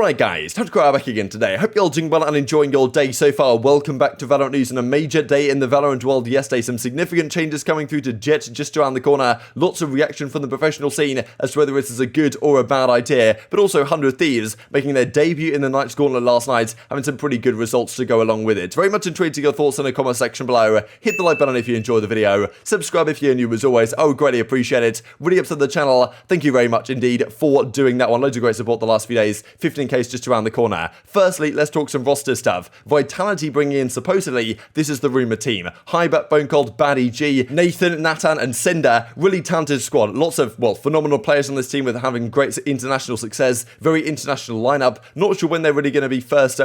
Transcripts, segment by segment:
Alright guys, TacticalRab back again today. I hope you're all doing well and enjoying your day so far. Welcome back to Valorant News on a major day in the Valorant world yesterday. Some significant changes coming through to Jett just around the corner. Lots of reaction from the professional scene as to whether this is a good or a bad idea. But also 100 Thieves making their debut in the Night's Gauntlet last night, having some pretty good results to go along with it. Very much intrigued to your thoughts in the comment section below. Hit the like button if you enjoyed the video. Subscribe if you're new as always. I would greatly appreciate it. Really up to the channel. Thank you very much indeed for doing that one. Loads of great support the last few days. 15K's just around the corner. Firstly, let's talk some roster stuff. Vitality bringing in, supposedly, this is the rumour team. High backbone called Baddie G, Nathan, Natan and Cinder. Really talented squad. Lots of, well, phenomenal players on this team with having great international success. Very international lineup. Not sure when they're really going to be first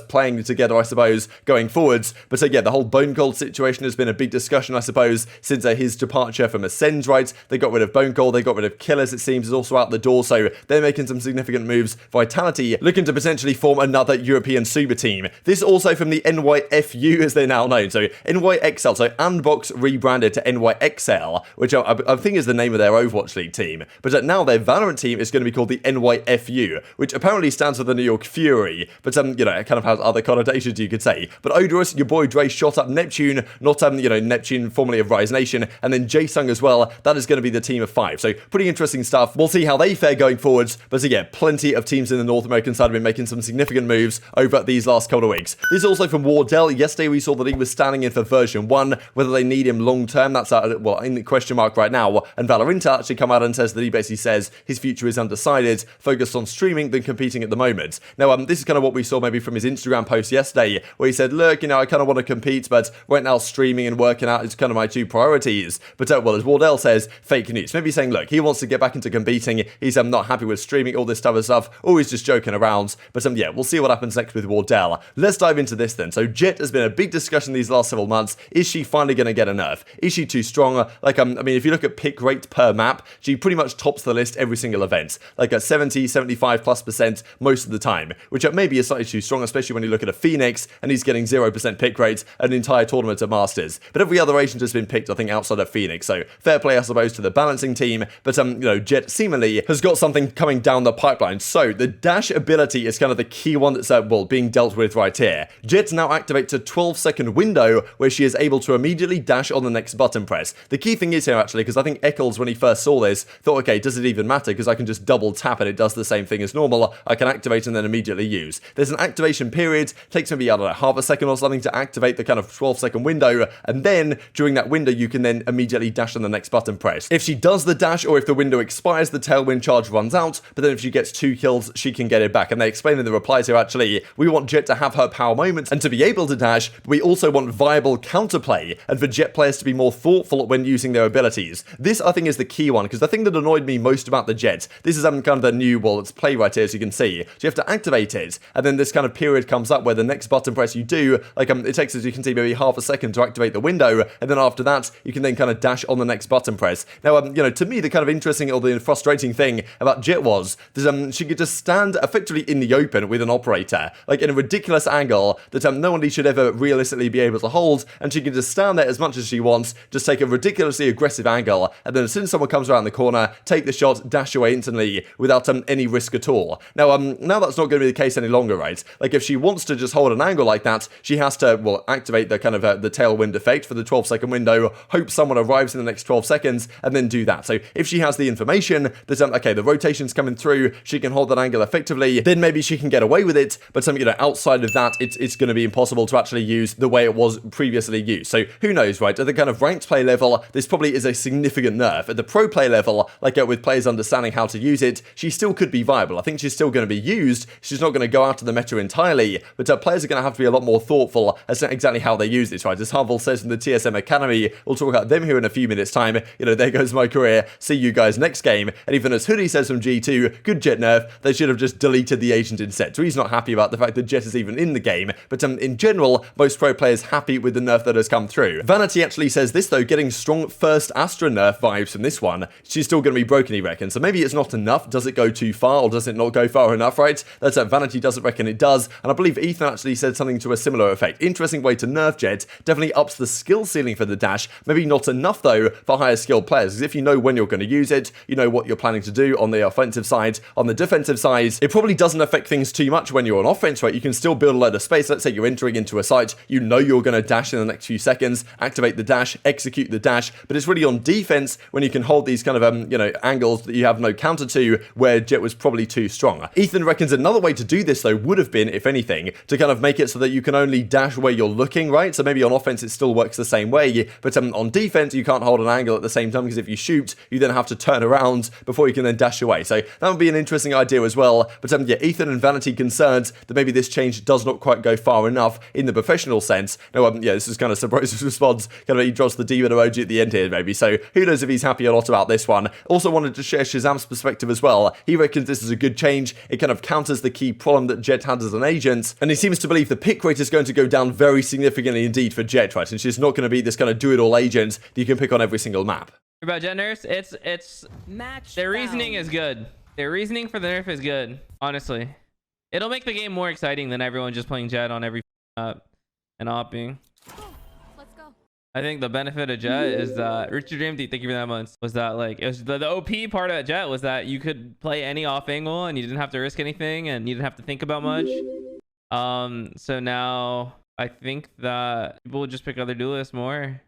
playing together, I suppose, going forwards. But yeah, the whole Bone Cold situation has been a big discussion, I suppose, since his departure from Ascend, right? They got rid of Bone Cold, they got rid of Killers, it seems, is also out the door, so they're making some significant moves. Vitality looking to potentially form another European super team. This also from the NYFU, as they're now known. So NYXL, so Andbox rebranded to NYXL, which I think is the name of their Overwatch League team. But now their Valorant team is going to be called the NYFU, which apparently stands for the New York Fury. But you know, it kind of has other connotations, you could say. But Odorous, your boy Dre shot up Neptune, not you know, Neptune formerly of Rise Nation, and then Jaesung as well. That is going to be the team of 5. So pretty interesting stuff. We'll see how they fare going forwards. But yeah, plenty of teams in the North American side have been making some significant moves over these last couple of weeks. This is also from Wardell. Yesterday we saw that he was standing in for version 1. Whether they need him long term, that's well, in the question mark right now. And Valorant actually come out and says that he basically says his future is undecided, focused on streaming than competing at the moment. Now, this is kind of what we saw maybe from his Instagram post yesterday, where he said, look, you know, I kind of want to compete, but right now streaming and working out is kind of my 2 priorities. But well, as Wardell says, fake news. Maybe saying, look, he wants to get back into competing. He's not happy with streaming, all this type of stuff. Always just joking around. But yeah, we'll see what happens next with Wardell. Let's dive into this then. So Jett has been a big discussion these last several months. Is she finally going to get a nerf? Is she too strong? Like, I mean, if you look at pick rate per map, she pretty much tops the list every single event. Like at 70, 75+% most of the time, which maybe is slightly too strong, especially when you look at a Phoenix and he's getting 0% pick rate an entire tournament at Masters. But every other agent has been picked, I think, outside of Phoenix. So fair play, I suppose, to the balancing team. But, you know, Jett seemingly has got something coming down the pipeline. So the dash ability is kind of the key one that's, well, being dealt with right here. Jett now activates a 12-second window where she is able to immediately dash on the next button press. The key thing is here, actually, because I think Eccles, when he first saw this, thought, okay, does it even matter? Because I can just double tap and it does the same thing as normal. I can activate and then immediately use. There's an activation period, takes maybe, I don't know, half a second or something to activate the kind of 12-second window, and then during that window, you can then immediately dash on the next button press. If she does the dash, or if the window expires, the tailwind charge runs out, but then if she gets 2 kills, she can get it back. And they explain in the replies here, actually, we want Jett to have her power moments and to be able to dash, but we also want viable counterplay, and for Jett players to be more thoughtful when using their abilities. This, I think, is the key one, because the thing that annoyed me most about the Jett, this is kind of the new, well, it's play right here, as you can see. So you have to activate it, and then this kind of period comes up where the next button press you do, like, it takes, as you can see, maybe half a second to activate the window, and then after that, you can then kind of dash on the next button press. Now, you know, to me, the kind of interesting or the frustrating thing about Jett was that she could just stand effectively in the open with an operator, like in a ridiculous angle that no one should ever realistically be able to hold, and she can just stand there as much as she wants, just take a ridiculously aggressive angle, and then as soon as someone comes around the corner, take the shot, dash away instantly without any risk at all. Now, now that's not going to be the case any longer, right? Like, if she wants to just hold an angle like that, she has to, well, activate the kind of the tailwind effect for the 12-second window, hope someone arrives in the next 12 seconds, and then do that. So if she has the information that, okay, the rotation's coming through, she can hold that angle effectively, then maybe she can get away with it, but you know, outside of that, it's going to be impossible to actually use the way it was previously used. So who knows, right? At the kind of ranked play level, this probably is a significant nerf. At the pro play level, like with players understanding how to use it, she still could be viable. I think she's still going to be used. She's not going to go out of the meta entirely, but players are going to have to be a lot more thoughtful as to exactly how they use this, right? As Harville says in the TSM Academy, we'll talk about them here in a few minutes time. You know, there goes my career. See you guys next game. And even as Hoodie says from G2, good Jett nerf, they should have just deleted the agent instead. So he's not happy about the fact that Jett is even in the game, but in general, most pro players happy with the nerf that has come through. Vanity actually says this though, getting strong first Astra nerf vibes from this one. She's still going to be broken, he reckons. So maybe it's not enough. Does it go too far, or does it not go far enough, right? That's Vanity doesn't reckon it does, and I believe Ethan actually said something to a similar effect. Interesting way to nerf Jett. Definitely ups the skill ceiling for the dash. Maybe not enough though for higher skilled players, because if you know when you're going to use it, you know what you're planning to do on the offensive side. On the defensive side, it probably probably doesn't affect things too much when you're on offense, right? You can still build a load of space. Let's say you're entering into a site, you know you're going to dash in the next few seconds, activate the dash, execute the dash, but it's really on defense when you can hold these kind of, you know, angles that you have no counter to, where Jett was probably too strong. Ethan reckons another way to do this, though, would have been, if anything, to kind of make it so that you can only dash where you're looking, right? So maybe on offense it still works the same way, but on defense you can't hold an angle at the same time, because if you shoot, you then have to turn around before you can then dash away. So that would be an interesting idea as well. But yeah, Ethan and Vanity concerned that maybe this change does not quite go far enough in the professional sense. Now, yeah, this is kind of Subrose's response. Kind of he drops the demon emoji at the end here, maybe. So who knows if he's happy or not about this one. Also wanted to share ShahZaM's perspective as well. He reckons this is a good change. It kind of counters the key problem that Jett had as an agent, and he seems to believe the pick rate is going to go down very significantly indeed for Jett, right? And she's not going to be this kind of do-it-all agent that you can pick on every single map. About Jett nerfs, it's Match their found. reasoning is good. Their reasoning for the nerf is good, honestly. It'll make the game more exciting than everyone just playing Jett on every and opping. Let's go. I think the benefit of Jett is that Richard Dreamty, thank you for that month, was that like it was the OP part of Jett was that you could play any off angle and you didn't have to risk anything and you didn't have to think about much. So now I think that people will just pick other duelists more.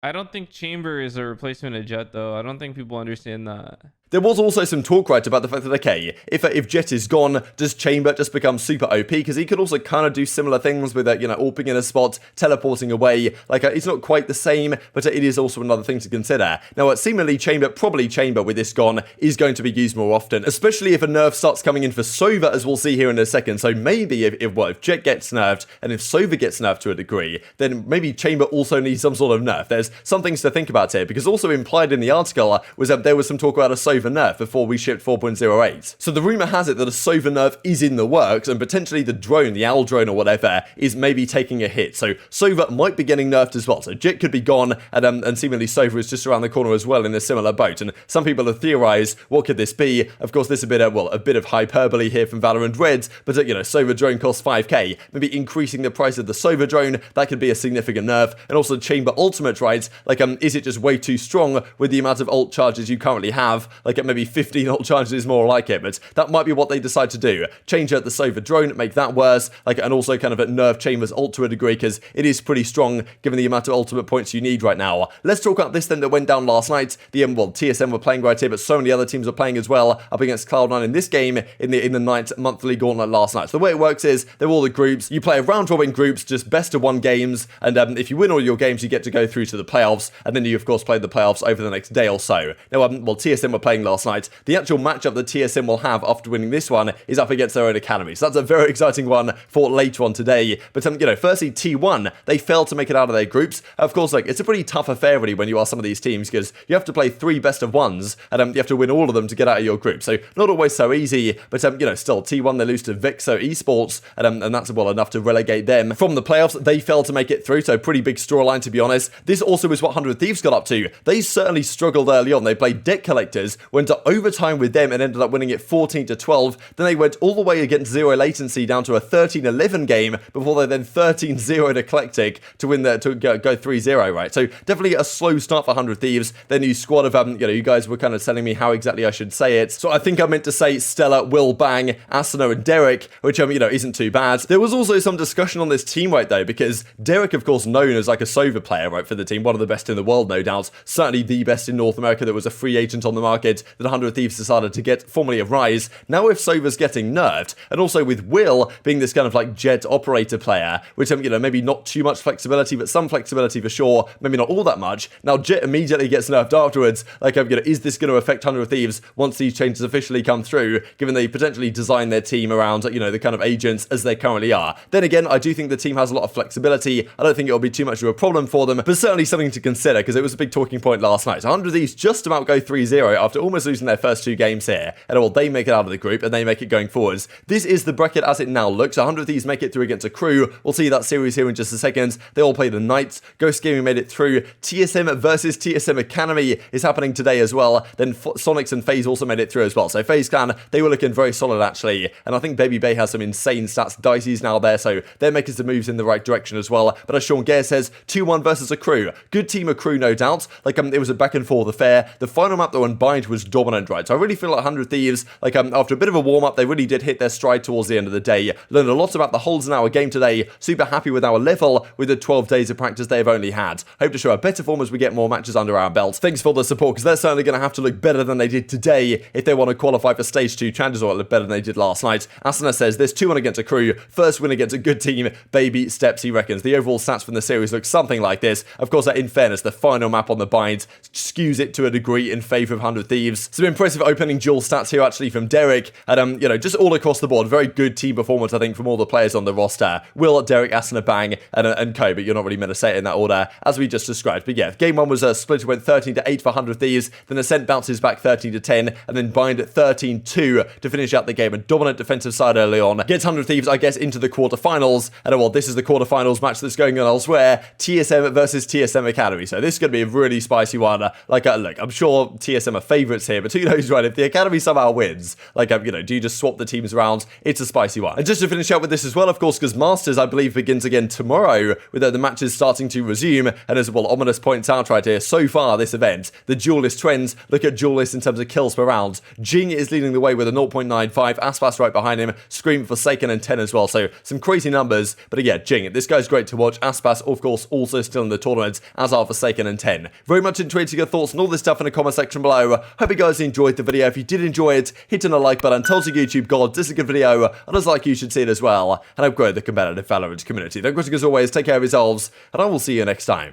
I don't think Chamber is a replacement of Jett though. I don't think people understand that. There was also some talk, right, about the fact that, okay, if Jett is gone, does Chamber just become super OP? Because he could also kind of do similar things with, you know, AWPing in a spot, teleporting away. Like, it's not quite the same, but it is also another thing to consider. Now, seemingly probably Chamber with this gone, is going to be used more often, especially if a nerf starts coming in for Sova, as we'll see here in a second. So maybe if Jett gets nerfed, and if Sova gets nerfed to a degree, then maybe Chamber also needs some sort of nerf. There's some things to think about here, because also implied in the article was that there was some talk about a Sova nerf before we shipped 4.08. So the rumor has it that a Sova nerf is in the works, and potentially the drone, the owl drone or whatever, is maybe taking a hit. So Sova might be getting nerfed as well. So Jett could be gone, and seemingly Sova is just around the corner as well in a similar boat. And some people have theorized, what could this be? Of course, this is a bit of hyperbole here from Valorant Reds, but you know, Sova drone costs 5k. Maybe increasing the price of the Sova drone, that could be a significant nerf. And also Chamber ultimate, right? Like, is it just way too strong with the amount of ult charges you currently have? Like, at maybe 15 ult charges is more like it, but that might be what they decide to do. Change out the Sova drone, make that worse, like, and also kind of nerf Chamber's ult to a degree, because it is pretty strong given the amount of ultimate points you need right now. Let's talk about this then that went down last night. The TSM were playing right here, but so many other teams were playing as well up against Cloud9 in this game in the ninth monthly gauntlet last night. So the way it works is they're all the groups. You play a round robin groups, just best of 1 games, and if you win all your games, you get to go through to the playoffs, and then you of course play the playoffs over the next day or so. Now, TSM were playing last night. The actual matchup that TSM will have after winning this one is up against their own academy. So that's a very exciting one for later on today. But, you know, firstly, T1, they failed to make it out of their groups. Of course, like, it's a pretty tough affair, really, when you are some of these teams, because you have to play 3 best of 1s, and you have to win all of them to get out of your group. So not always so easy, but, you know, still, T1, they lose to Vexo Esports, and that's, well, enough to relegate them from the playoffs. They failed to make it through, so pretty big storyline, to be honest. This also is what 100 Thieves got up to. They certainly struggled early on. They played deck collectors, went to overtime with them, and ended up winning it 14-12. Then they went all the way against Zero Latency down to a 13-11 game before they then 13-0 to Eclectic to win to go 3-0, right? So definitely a slow start for 100 Thieves. Their new squad of, you know, you guys were kind of telling me how exactly I should say it. So I think I meant to say Stella, Will, Bang, Asuna, and Derek, which, you know, isn't too bad. There was also some discussion on this team right though, because Derek, of course, known as like a Sova player, right, for the team, one of the best in the world, no doubt. Certainly the best in North America. That was a free agent on the market that 100 Thieves decided to get, formerly of Rise. Now if Sova's getting nerfed, and also with Will being this kind of like Jett operator player, which, you know, maybe not too much flexibility, but some flexibility for sure, maybe not all that much. Now Jett immediately gets nerfed afterwards. Like, you know, is this going to affect 100 Thieves once these changes officially come through, given they potentially design their team around, you know, the kind of agents as they currently are? Then again, I do think the team has a lot of flexibility. I don't think it'll be too much of a problem for them, but certainly something to consider, because it was a big talking point last night. 100 Thieves just about go 3-0 after almost losing their first 2 games here, and well, they make it out of the group, and they make it going forwards. This is the bracket as it now looks. 100 Thieves make it through against a crew. We'll see that series here in just a second. They all play the Knights. Ghost Gaming made it through. TSM versus TSM Academy is happening today as well. Then Sonics and FaZe also made it through as well. So FaZe Clan, they were looking very solid actually, and I think babybay has some insane stats. Dicey's now there, so they're making some moves in the right direction as well. But as Sean Gare says, 2-1 versus a crew. Good team of crew, no doubt. Like, it was a back and forth affair. The final map that won bind was dominant, right? So I really feel like 100 Thieves, like after a bit of a warm-up, they really did hit their stride towards the end of the day. Learned a lot about the holds in our game today. Super happy with our level with the 12 days of practice they've only had. Hope to show a better form as we get more matches under our belt. Thanks for the support, because they're certainly going to have to look better than they did today if they want to qualify for stage 2. Chances are look better than they did last night. Asuna says this 2-1 against a crew, first win against a good team, baby steps, he reckons. The overall stats from the series look something like this. Of course, in fairness, the final map on the bind skews it to a degree in favour of 100 Thieves. Some impressive opening duel stats here actually from Derek, and just all across the board, very good team performance I think from all the players on the roster. Will, Derek, Asuna, Bang, and Co, but you're not really meant to say it in that order as we just described. But yeah, game 1 was split, it went 13-8 for 100 Thieves, then Ascent bounces back 13-10, and then Bind at 13-2 to finish out the game. A dominant defensive side early on gets 100 Thieves, I guess, into the quarterfinals, and well, this is the quarterfinals match that's going on elsewhere, TSM versus TSM Academy. So this is going to be a really spicy one. Look, I'm sure TSM are favourites here, but who knows, right? If the Academy somehow wins, do you just swap the teams around? It's a spicy one. And just to finish out with this as well, of course, because Masters, I believe, begins again tomorrow, with the matches starting to resume, and as well, Ominous points out right here, so far this event, the duelist trends, look at duelist in terms of kills per round. Jing is leading the way with a 0.95, Aspas right behind him, Scream, Forsaken, and 10 as well, so some crazy numbers, but again, Jing, this guy's great to watch. Aspas, of course, also still in the tournament, as are Forsaken and 10. Very much enjoyed your thoughts and all this stuff in the comment section below. Hope you guys enjoyed the video. If you did enjoy it, hit on the like button, tell the YouTube god this is a good video, and as like you should see it as well, and I've grown the competitive Valorant community. Thank you as always, take care of yourselves, and I will see you next time.